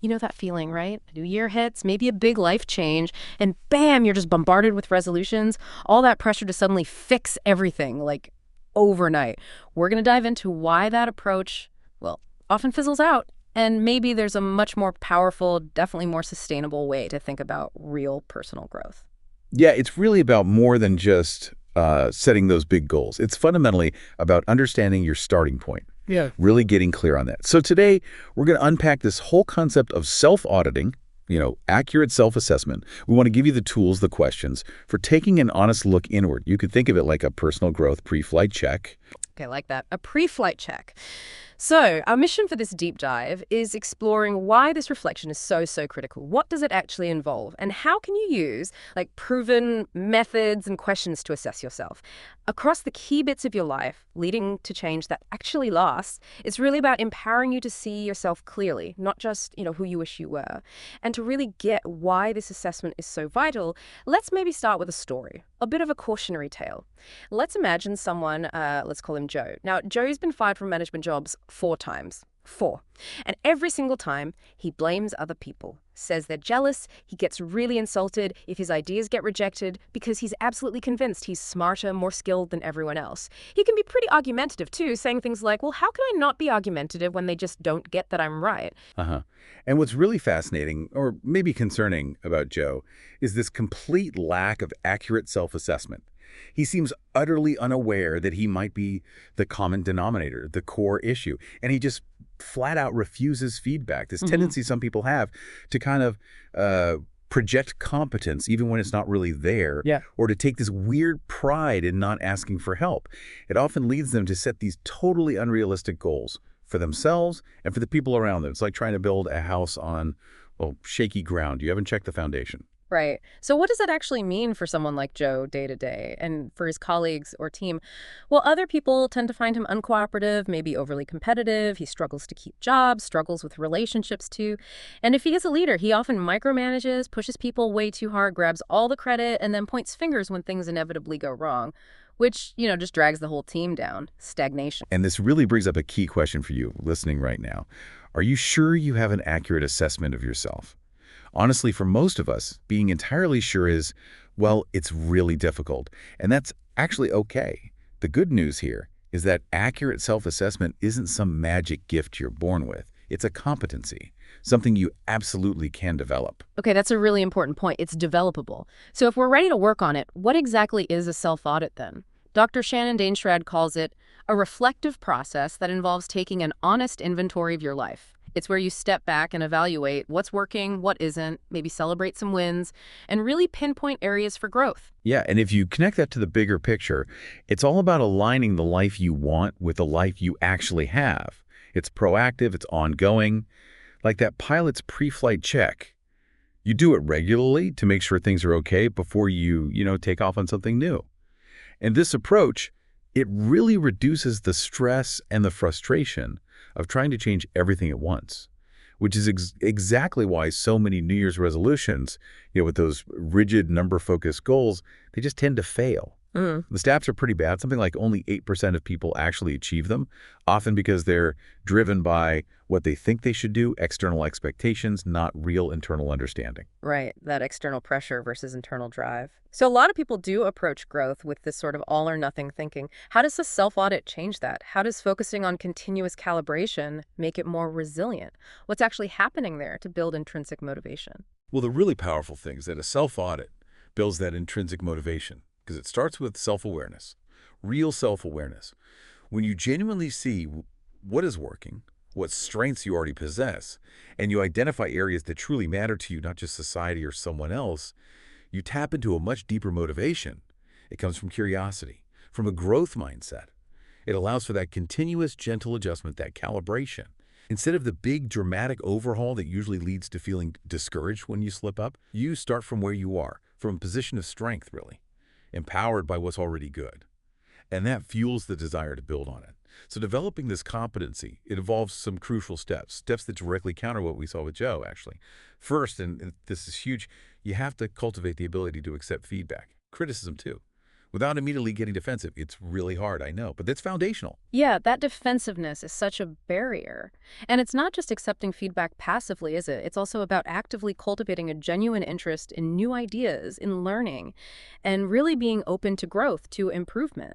You know that feeling, right? A new year hits, maybe a big life change, and bam, you're just bombarded with resolutions. All that pressure to suddenly fix everything, like overnight. We're going to dive into why that approach, well, often fizzles out. And maybe there's a much more powerful, definitely more sustainable way to think about real personal growth. Yeah, it's really about more than just setting those big goals. It's fundamentally about understanding your starting point, Yeah. really getting clear on that. So today, we're going to unpack this whole concept of self-auditing, accurate self-assessment. We want to give you the tools, the questions for taking an honest look inward. You could think of it like a personal growth pre-flight check. Okay, like that. A pre-flight check. So, our mission for this deep dive is exploring why this reflection is so critical. What does it actually involve? And how can you use, like, proven methods and questions to assess yourself? Across the key bits of your life, leading to change that actually lasts, it's really about empowering you to see yourself clearly, not just, who you wish you were. And to really get why this assessment is so vital, let's maybe start with a story, a bit of a cautionary tale. Let's imagine someone, let's call him Joe. Now, Joe's been fired from management jobs 4 times. 4. And every single time, he blames other people, says they're jealous, he gets really insulted if his ideas get rejected because he's absolutely convinced he's smarter, more skilled than everyone else. He can be pretty argumentative, too, saying things like, well, how can I not be argumentative when they just don't get that I'm right? Uh-huh. And what's really fascinating, or maybe concerning about Joe, is this complete lack of accurate self-assessment. He seems utterly unaware that he might be the common denominator, the core issue, and he just flat out refuses feedback. This tendency some people have to kind of project competence even when it's not really there, Yeah. or to take this weird pride in not asking for help. It often leads them to set these totally unrealistic goals for themselves and for the people around them. It's like trying to build a house on, well, shaky ground. You haven't checked the foundation. Right. So what does that actually mean for someone like Joe day to day and for his colleagues or team? Well, other people tend to find him uncooperative, maybe overly competitive. He struggles to keep jobs, struggles with relationships too. And if he is a leader, he often micromanages, pushes people way too hard, grabs all the credit, and then points fingers when things inevitably go wrong, which, just drags the whole team down. Stagnation. And this really brings up a key question for you listening right now. Are you sure you have an accurate assessment of yourself? Honestly, for most of us, being entirely sure is, well, it's really difficult. And that's actually okay. The good news here is that accurate self-assessment isn't some magic gift you're born with. It's a competency, something you absolutely can develop. Okay, that's a really important point. It's developable. So if we're ready to work on it, what exactly is a self-audit then? Dr. Shannon Dainstrad calls it a reflective process that involves taking an honest inventory of your life. It's where you step back and evaluate what's working, what isn't, maybe celebrate some wins, and really pinpoint areas for growth. Yeah, and if you connect that to the bigger picture, it's all about aligning the life you want with the life you actually have. It's proactive, it's ongoing, like that pilot's pre-flight check. You do it regularly to make sure things are okay before you, take off on something new. And this approach, it really reduces the stress and the frustration of trying to change everything at once, which is exactly why so many New Year's resolutions, with those rigid number-focused goals, they just tend to fail. The stats are pretty bad. Something like only 8% of people actually achieve them, often because they're driven by what they think they should do, external expectations, not real internal understanding. Right, that external pressure versus internal drive. So a lot of people do approach growth with this sort of all or nothing thinking. How does a self-audit change that? How does focusing on continuous calibration make it more resilient? What's actually happening there to build intrinsic motivation? Well, the really powerful thing is that a self-audit builds that intrinsic motivation because it starts with self-awareness, real self-awareness. When you genuinely see what is working, what strengths you already possess, and you identify areas that truly matter to you, not just society or someone else, you tap into a much deeper motivation. It comes from curiosity, from a growth mindset. It allows for that continuous, gentle adjustment, that calibration. Instead of the big, dramatic overhaul that usually leads to feeling discouraged when you slip up, you start from where you are, from a position of strength, really, empowered by what's already good. And that fuels the desire to build on it. So developing this competency, it involves some crucial steps that directly counter what we saw with Joe, actually. First, and this is huge, you have to cultivate the ability to accept feedback, criticism too, without immediately getting defensive. It's really hard, I know, but that's foundational. Yeah, that defensiveness is such a barrier. And it's not just accepting feedback passively, is it? It's also about actively cultivating a genuine interest in new ideas, in learning, and really being open to growth, to improvement.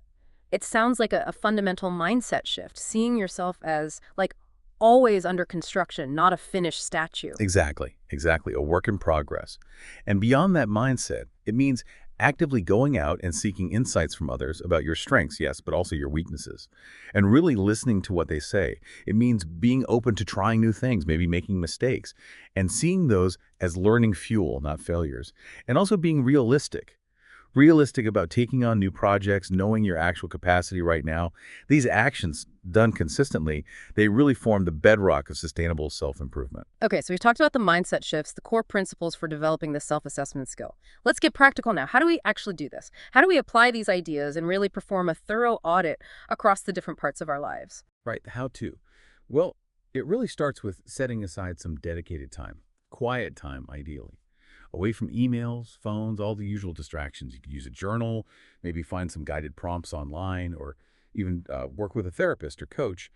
It sounds like a fundamental mindset shift, seeing yourself as, like, always under construction, not a finished statue. Exactly, exactly. A work in progress. And beyond that mindset, it means actively going out and seeking insights from others about your strengths, yes, but also your weaknesses, and really listening to what they say. It means being open to trying new things, maybe making mistakes, and seeing those as learning fuel, not failures. And also being realistic about taking on new projects, knowing your actual capacity right now. These actions, done consistently, they really form the bedrock of sustainable self-improvement. Okay, so we've talked about the mindset shifts, the core principles for developing the self-assessment skill. Let's get practical now. How do we actually do this? How do we apply these ideas and really perform a thorough audit across the different parts of our lives? Right, how to? Well, it really starts with setting aside some dedicated time, quiet time ideally, away from emails, phones, all the usual distractions. You could use a journal, maybe find some guided prompts online, or even work with a therapist or coach.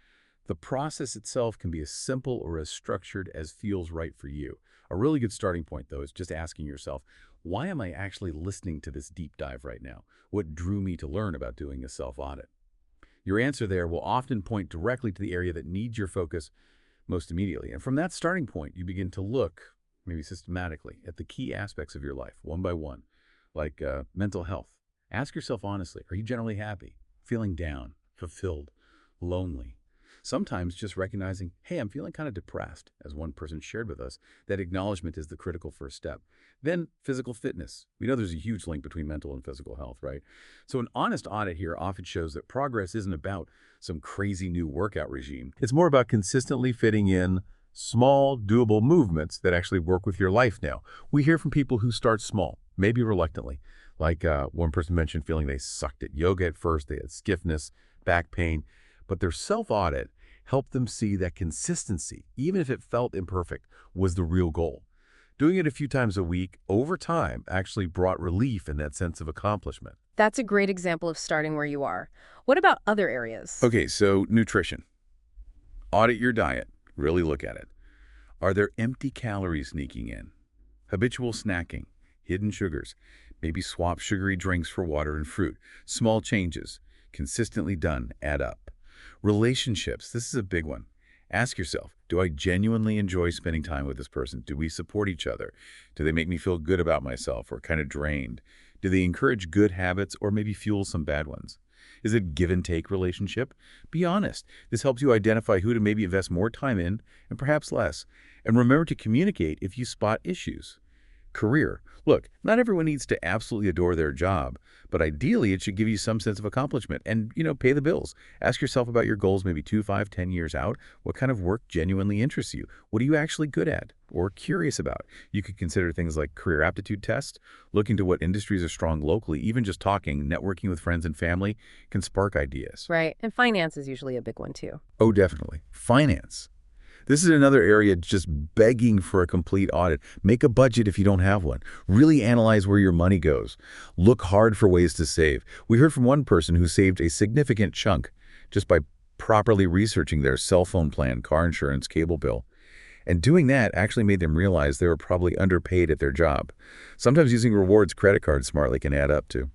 The process itself can be as simple or as structured as feels right for you. A really good starting point, though, is just asking yourself, why am I actually listening to this deep dive right now? What drew me to learn about doing a self-audit? Your answer there will often point directly to the area that needs your focus most immediately. And from that starting point, you begin to look, maybe systematically, at the key aspects of your life, one by one, like mental health. Ask yourself honestly, are you generally happy, feeling down, fulfilled, lonely? Sometimes just recognizing, hey, I'm feeling kind of depressed, as one person shared with us, that acknowledgement is the critical first step. Then physical fitness. We know there's a huge link between mental and physical health, right? So an honest audit here often shows that progress isn't about some crazy new workout regime. It's more about consistently fitting in small, doable movements that actually work with your life now. We hear from people who start small, maybe reluctantly. Like one person mentioned feeling they sucked at yoga at first, they had stiffness, back pain, but their self-audit helped them see that consistency, even if it felt imperfect, was the real goal. Doing it a few times a week, over time, actually brought relief in that sense of accomplishment. That's a great example of starting where you are. What about other areas? Okay, so nutrition. Audit your diet. Really look at it. Are there empty calories sneaking in? Habitual snacking, hidden sugars, maybe swap sugary drinks for water and fruit. Small changes, consistently done, add up. Relationships, this is a big one. Ask yourself, do I genuinely enjoy spending time with this person? Do we support each other? Do they make me feel good about myself or kind of drained? Do they encourage good habits or maybe fuel some bad ones? Is it give and take relationship? Be honest. This helps you identify who to maybe invest more time in and perhaps less. And remember to communicate if you spot issues. Career. Look, not everyone needs to absolutely adore their job, but ideally it should give you some sense of accomplishment and, pay the bills. Ask yourself about your goals maybe 2, 5, 10 years out. What kind of work genuinely interests you? What are you actually good at or curious about? You could consider things like career aptitude tests, look into what industries are strong locally. Even just talking, networking with friends and family can spark ideas. Right, and finance is usually a big one too. Oh, definitely. Finance. This is another area just begging for a complete audit. Make a budget if you don't have one. Really analyze where your money goes. Look hard for ways to save. We heard from one person who saved a significant chunk just by properly researching their cell phone plan, car insurance, cable bill. And doing that actually made them realize they were probably underpaid at their job. Sometimes using rewards credit cards smartly can add up too.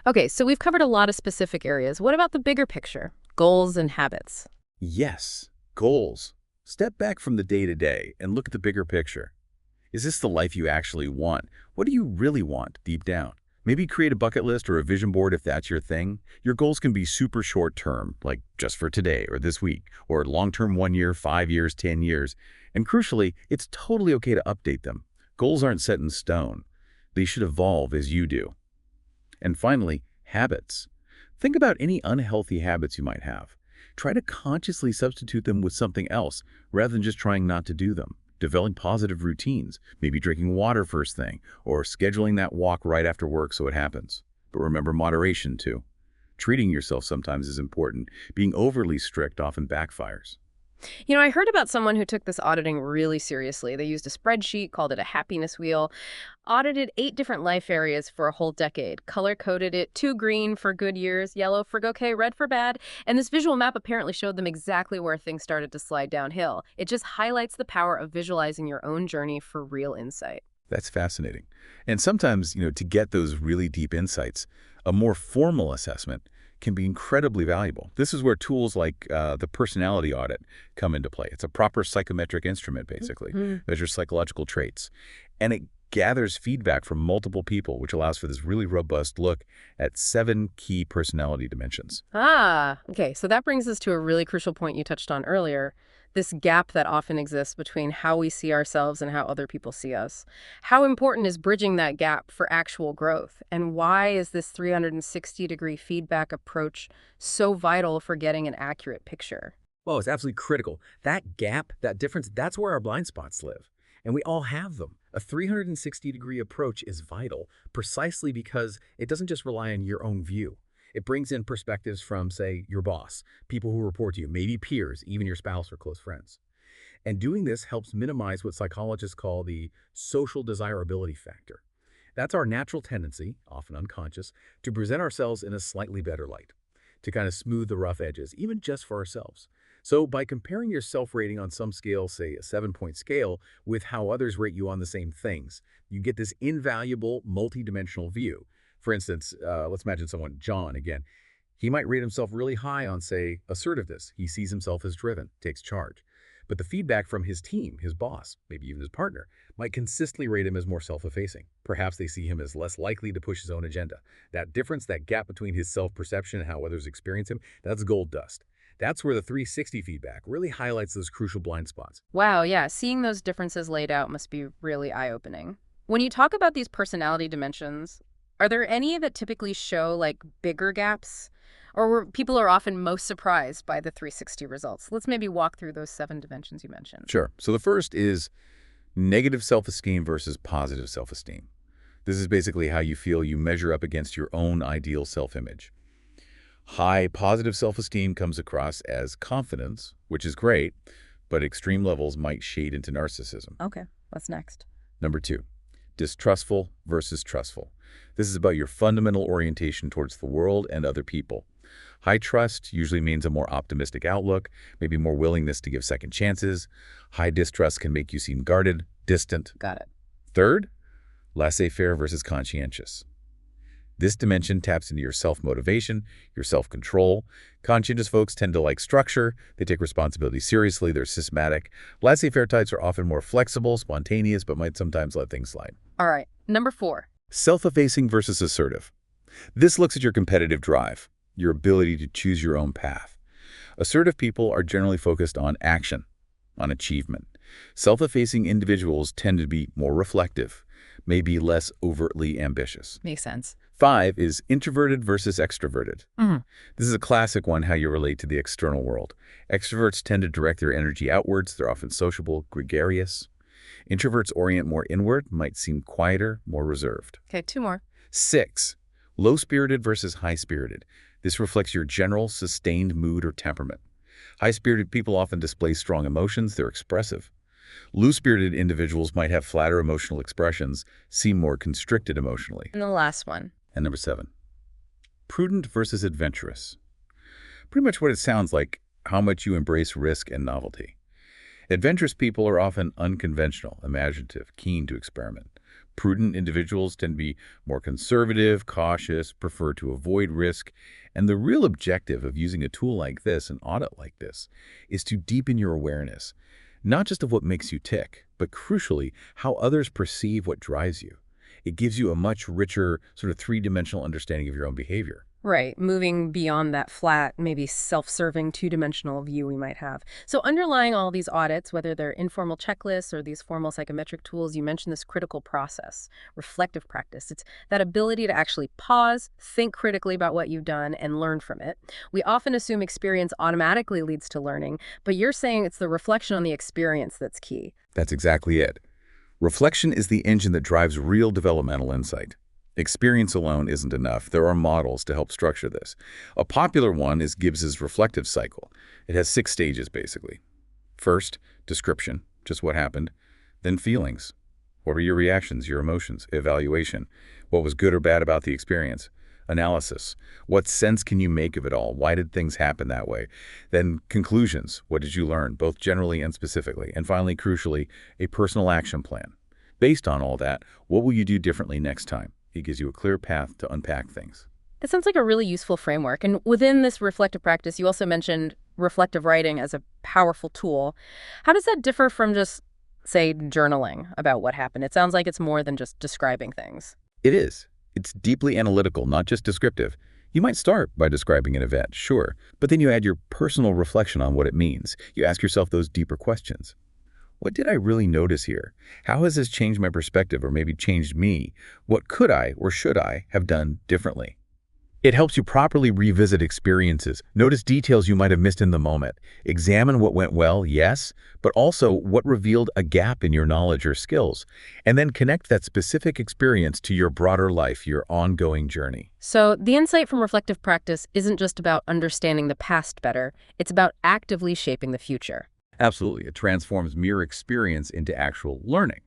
Okay, so we've covered a lot of specific areas. What about the bigger picture? Goals and habits. Yes, goals. Step back from the day-to-day and look at the bigger picture. Is this the life you actually want? What do you really want deep down? Maybe create a bucket list or a vision board if that's your thing. Your goals can be super short-term, like just for today or this week, or long-term 1 year, 5 years, 10 years. And crucially, it's totally okay to update them. Goals aren't set in stone. They should evolve as you do. And finally, habits. Think about any unhealthy habits you might have. Try to consciously substitute them with something else rather than just trying not to do them. Develop positive routines, maybe drinking water first thing, or scheduling that walk right after work so it happens. But remember moderation too. Treating yourself sometimes is important. Being overly strict often backfires. I heard about someone who took this auditing really seriously. They used a spreadsheet, called it a happiness wheel, audited 8 different life areas for a whole decade, color-coded it, 2 green for good years, yellow for okay, red for bad, and this visual map apparently showed them exactly where things started to slide downhill. It just highlights the power of visualizing your own journey for real insight. That's fascinating. And sometimes, to get those really deep insights, a more formal assessment can be incredibly valuable. This is where tools like the personality audit come into play. It's a proper psychometric instrument, basically, measures psychological traits. And it gathers feedback from multiple people, which allows for this really robust look at 7 key personality dimensions. Okay, so that brings us to a really crucial point you touched on earlier, this gap that often exists between how we see ourselves and how other people see us. How important is bridging that gap for actual growth? And why is this 360-degree feedback approach so vital for getting an accurate picture? Well, it's absolutely critical. That gap, that difference, that's where our blind spots live. And we all have them. A 360-degree approach is vital precisely because it doesn't just rely on your own view. It brings in perspectives from, say, your boss, people who report to you, maybe peers, even your spouse or close friends. And doing this helps minimize what psychologists call the social desirability factor. That's our natural tendency, often unconscious, to present ourselves in a slightly better light, to kind of smooth the rough edges, even just for ourselves. So by comparing your self-rating on some scale, say a 7-point scale, with how others rate you on the same things, you get this invaluable multidimensional view. For instance, let's imagine someone, John, again. He might rate himself really high on, say, assertiveness. He sees himself as driven, takes charge. But the feedback from his team, his boss, maybe even his partner, might consistently rate him as more self-effacing. Perhaps they see him as less likely to push his own agenda. That difference, that gap between his self-perception and how others experience him, that's gold dust. That's where the 360 feedback really highlights those crucial blind spots. Wow, yeah, seeing those differences laid out must be really eye-opening. When you talk about these personality dimensions, are there any that typically show, like, bigger gaps? Or where people are often most surprised by the 360 results? Let's maybe walk through those 7 dimensions you mentioned. Sure. So the first is negative self-esteem versus positive self-esteem. This is basically how you feel you measure up against your own ideal self-image. High positive self-esteem comes across as confidence, which is great, but extreme levels might shade into narcissism. Okay, what's next? Number 2, distrustful versus trustful. This is about your fundamental orientation towards the world and other people. High trust usually means a more optimistic outlook, maybe more willingness to give second chances. High distrust can make you seem guarded, distant. Got it. Third, laissez-faire versus conscientious. This dimension taps into your self-motivation, your self-control. Conscientious folks tend to like structure. They take responsibility seriously. They're systematic. Laissez-faire types are often more flexible, spontaneous, but might sometimes let things slide. All right, number 4. Self-effacing versus assertive. This looks at your competitive drive, your ability to choose your own path. Assertive people are generally focused on action, on achievement. Self-effacing individuals tend to be more reflective, maybe less overtly ambitious. Makes sense. 5 is introverted versus extroverted. This is a classic one, how you relate to the external world. Extroverts tend to direct their energy outwards. They're often sociable, gregarious. Introverts orient more inward, might seem quieter, more reserved. Okay, 2 more. 6, low-spirited versus high-spirited. This reflects your general, sustained mood or temperament. High-spirited people often display strong emotions. They're expressive. Low-spirited individuals might have flatter emotional expressions, seem more constricted emotionally. And the last one. And number 7, prudent versus adventurous. Pretty much what it sounds like, how much you embrace risk and novelty. Adventurous people are often unconventional, imaginative, keen to experiment. Prudent individuals tend to be more conservative, cautious, prefer to avoid risk. And the real objective of using a tool like this, an audit like this, is to deepen your awareness, not just of what makes you tick, but crucially, how others perceive what drives you. It gives you a much richer, sort of 3-dimensional understanding of your own behavior. Right, moving beyond that flat, maybe self-serving 2-dimensional view we might have. So underlying all these audits, whether they're informal checklists or these formal psychometric tools, you mentioned this critical process, reflective practice. It's that ability to actually pause, think critically about what you've done, and learn from it. We often assume experience automatically leads to learning, but you're saying it's the reflection on the experience that's key. That's exactly it. Reflection is the engine that drives real developmental insight. Experience alone isn't enough. There are models to help structure this. A popular one is Gibbs's reflective cycle. It has 6 stages, basically. First, description, just what happened. Then feelings. What were your reactions, your emotions? Evaluation. What was good or bad about the experience? Analysis. What sense can you make of it all? Why did things happen that way? Then conclusions. What did you learn, both generally and specifically? And finally, crucially, a personal action plan. Based on all that, what will you do differently next time? It gives you a clear path to unpack things. That sounds like a really useful framework. And within this reflective practice, you also mentioned reflective writing as a powerful tool. How does that differ from just, say, journaling about what happened? It sounds like it's more than just describing things. It is. It's deeply analytical, not just descriptive. You might start by describing an event, sure, but then you add your personal reflection on what it means. You ask yourself those deeper questions. What did I really notice here? How has this changed my perspective or maybe changed me? What could I or should I have done differently? It helps you properly revisit experiences, notice details you might have missed in the moment, examine what went well, yes, but also what revealed a gap in your knowledge or skills, and then connect that specific experience to your broader life, your ongoing journey. So the insight from reflective practice isn't just about understanding the past better, it's about actively shaping the future. Absolutely. It transforms mere experience into actual learning.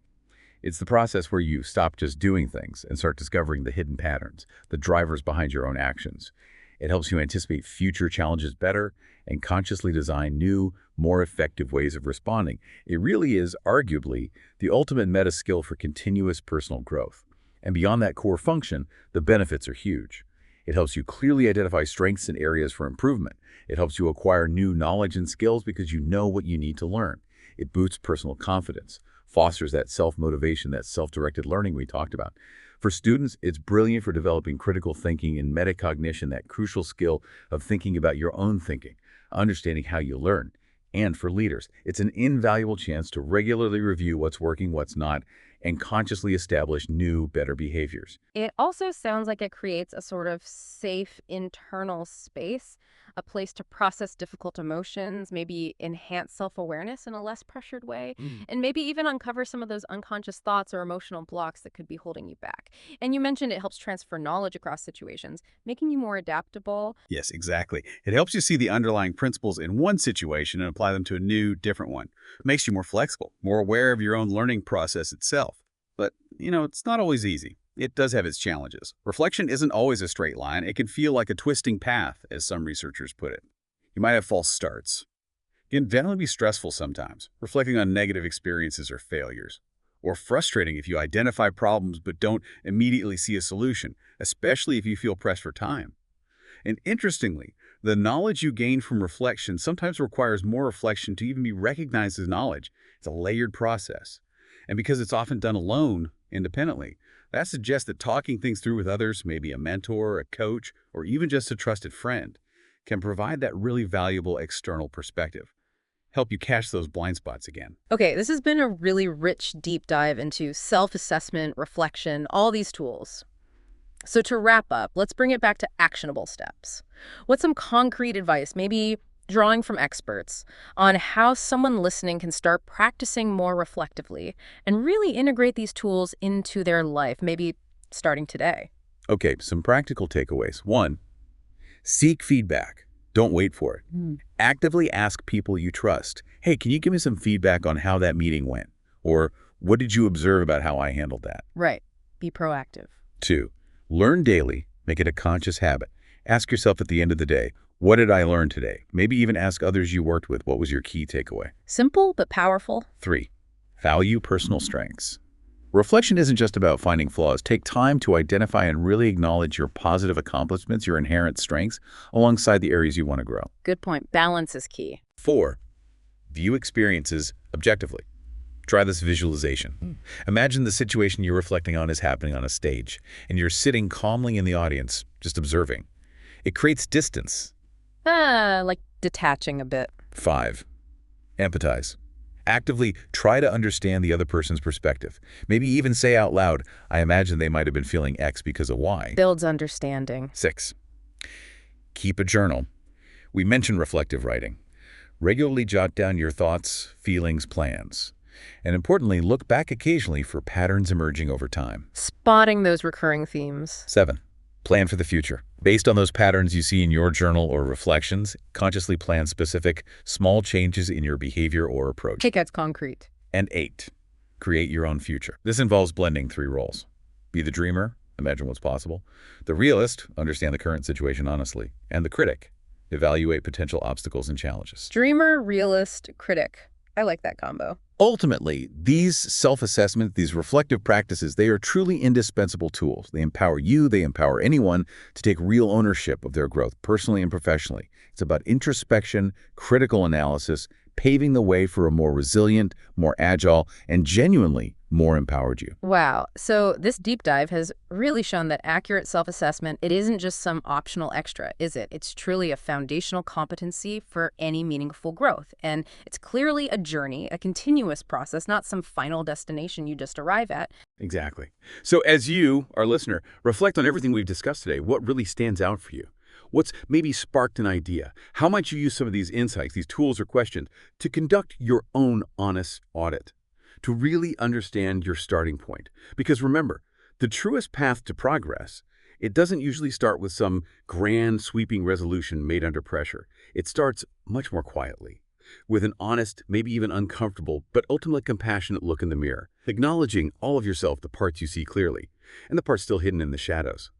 It's the process where you stop just doing things and start discovering the hidden patterns, the drivers behind your own actions. It helps you anticipate future challenges better and consciously design new, more effective ways of responding. It really is, arguably, the ultimate meta skill for continuous personal growth. And beyond that core function, the benefits are huge. It helps you clearly identify strengths and areas for improvement. It helps you acquire new knowledge and skills because you know what you need to learn. It boosts personal confidence, fosters that self-motivation, that self-directed learning we talked about. For students, it's brilliant for developing critical thinking and metacognition, that crucial skill of thinking about your own thinking, understanding how you learn. And for leaders, it's an invaluable chance to regularly review what's working, what's not, and consciously establish new, better behaviors. It also sounds like it creates a sort of safe internal space, a place to process difficult emotions, maybe enhance self-awareness in a less pressured way, and maybe even uncover some of those unconscious thoughts or emotional blocks that could be holding you back. And you mentioned it helps transfer knowledge across situations, making you more adaptable. Yes, exactly. It helps you see the underlying principles in one situation and apply them to a new, different one. It makes you more flexible, more aware of your own learning process itself. But, it's not always easy. It does have its challenges. Reflection isn't always a straight line. It can feel like a twisting path, as some researchers put it. You might have false starts. It can definitely be stressful sometimes, reflecting on negative experiences or failures. Or frustrating if you identify problems but don't immediately see a solution, especially if you feel pressed for time. And interestingly, the knowledge you gain from reflection sometimes requires more reflection to even be recognized as knowledge. It's a layered process. And because it's often done alone, independently, that suggests that talking things through with others, maybe a mentor, a coach, or even just a trusted friend, can provide that really valuable external perspective. Help you catch those blind spots again. Okay, this has been a really rich deep dive into self-assessment, reflection, all these tools. So to wrap up, let's bring it back to actionable steps. What's some concrete advice, maybe drawing from experts, on how someone listening can start practicing more reflectively and really integrate these tools into their life, maybe starting today? Okay, some practical takeaways. 1, seek feedback. Don't wait for it. Actively ask people you trust. Hey, can you give me some feedback on how that meeting went? Or what did you observe about how I handled that? Right. Be proactive. 2, learn daily. Make it a conscious habit. Ask yourself at the end of the day, what did I learn today? Maybe even ask others you worked with, what was your key takeaway? Simple but powerful. 3, value personal strengths. Reflection isn't just about finding flaws. Take time to identify and really acknowledge your positive accomplishments, your inherent strengths, alongside the areas you want to grow. Good point. Balance is key. 4, view experiences objectively. Try this visualization. Imagine the situation you're reflecting on is happening on a stage, and you're sitting calmly in the audience, just observing. It creates distance. Like detaching a bit. 5, empathize. Actively try to understand the other person's perspective. Maybe even say out loud, I imagine they might have been feeling X because of Y. Builds understanding. 6, keep a journal. We mentioned reflective writing. Regularly jot down your thoughts, feelings, plans. And importantly, look back occasionally for patterns emerging over time. Spotting those recurring themes. 7, Plan for the future. Based on those patterns you see in your journal or reflections, consciously plan specific, small changes in your behavior or approach. Take that's concrete. And 8, create your own future. This involves blending 3 roles. Be the dreamer, imagine what's possible. The realist, understand the current situation honestly. And the critic, evaluate potential obstacles and challenges. Dreamer, realist, critic. I like that combo. Ultimately, these self-assessment, these reflective practices, they are truly indispensable tools. They empower you, they empower anyone to take real ownership of their growth, personally and professionally. It's about introspection, critical analysis, paving the way for a more resilient, more agile, and genuinely more empowered you. Wow. So this deep dive has really shown that accurate self-assessment, it isn't just some optional extra, is it? It's truly a foundational competency for any meaningful growth. And it's clearly a journey, a continuous process, not some final destination you just arrive at. Exactly. So as you, our listener, reflect on everything we've discussed today, what really stands out for you? What's maybe sparked an idea? How might you use some of these insights, these tools or questions, to conduct your own honest audit? To really understand your starting point. Because remember, the truest path to progress, it doesn't usually start with some grand sweeping resolution made under pressure. It starts much more quietly, with an honest, maybe even uncomfortable, but ultimately compassionate look in the mirror, acknowledging all of yourself, the parts you see clearly, and the parts still hidden in the shadows.